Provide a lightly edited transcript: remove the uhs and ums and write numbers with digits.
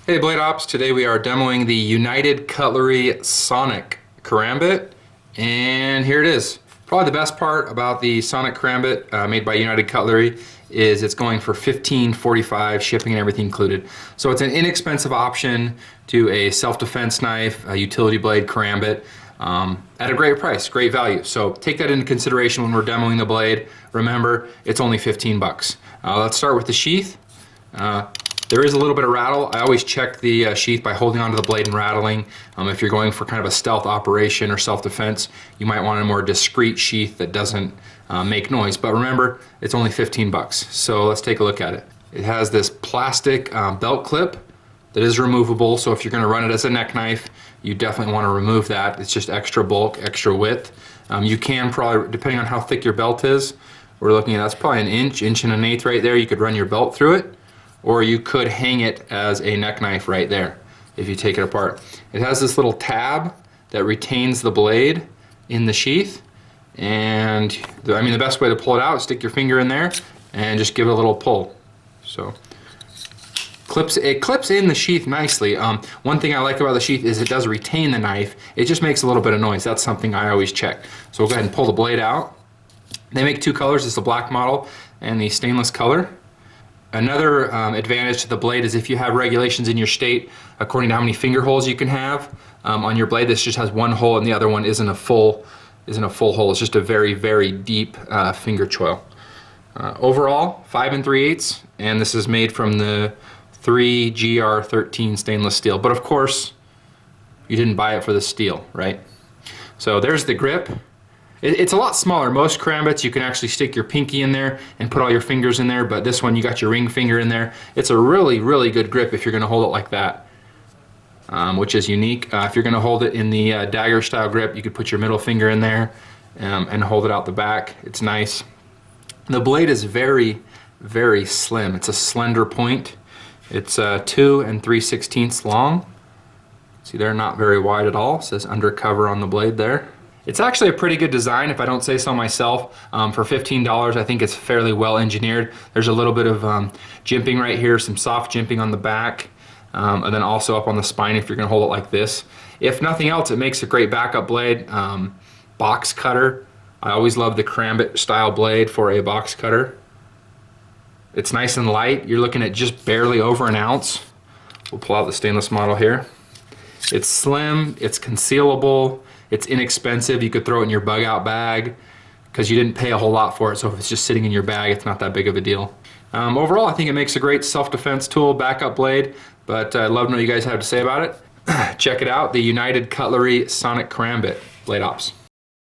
Hey BladeOps, today we are demoing the United Cutlery Sonic Kerambit, and here it is. Probably the best part about the Sonic Kerambit made by United Cutlery is it's going for $15.45, shipping and everything included. So it's an inexpensive option to a self-defense knife, a utility blade Kerambit, at a great price, great value. So take that into consideration when we're demoing the blade. Remember, it's only 15 bucks. Let's start with the sheath. There is a little bit of rattle. I always check the sheath by holding onto the blade and rattling. If you're going for kind of a stealth operation or self-defense, you might want a more discreet sheath that doesn't make noise. But remember, it's only 15 bucks. So let's take a look at it. It has this plastic belt clip that is removable. So if you're gonna run it as a neck knife, you definitely wanna remove that. It's just extra bulk, extra width. You can probably, depending on how thick your belt is, we're looking at, that's probably an inch and an eighth right there. You could run your belt through it, or you could hang it as a neck knife right there if you take it apart. It has this little tab that retains the blade in the sheath, and the best way to pull it out is stick your finger in there and just give it a little pull. So it clips in the sheath nicely. One thing I like about the sheath is it does retain the knife. It just makes a little bit of noise. That's something I always check. So we'll go ahead and pull the blade out. They make two colors. It's the black model and the stainless color. Another advantage to the blade is if you have regulations in your state according to how many finger holes you can have on your blade. This just has one hole and the other one isn't a full hole. It's just a very, very deep finger choil. Overall, 5 3/8, and this is made from the 3GR13 stainless steel. But of course, you didn't buy it for the steel, right? So there's the grip. It's a lot smaller. Most Kerambits you can actually stick your pinky in there and put all your fingers in there, but this one you got your ring finger in there. It's a really, really good grip if you're gonna hold it like that, which is unique. If you're gonna hold it in the dagger style grip, you could put your middle finger in there and hold it out the back. It's nice. The blade is very, very slim. It's a slender point. It's 2 3/16 long. See, they're not very wide at all. It says undercover on the blade there. It's actually a pretty good design, if I don't say so myself. For $15, I think it's fairly well engineered. There's a little bit of jimping right here, some soft jimping on the back, and then also up on the spine if you're gonna hold it like this. If nothing else, it makes a great backup blade. Box cutter. I always love the Kerambit style blade for a box cutter. It's nice and light. You're looking at just barely over an ounce. We'll pull out the stainless model here. It's slim, it's concealable, it's inexpensive. You could throw it in your bug out bag because you didn't pay a whole lot for it. So if it's just sitting in your bag, it's not that big of a deal. Overall, I think it makes a great self-defense tool, backup blade, but I'd love to know what you guys have to say about it. Check it out, the United Cutlery Sonic Kerambit. BladeOps.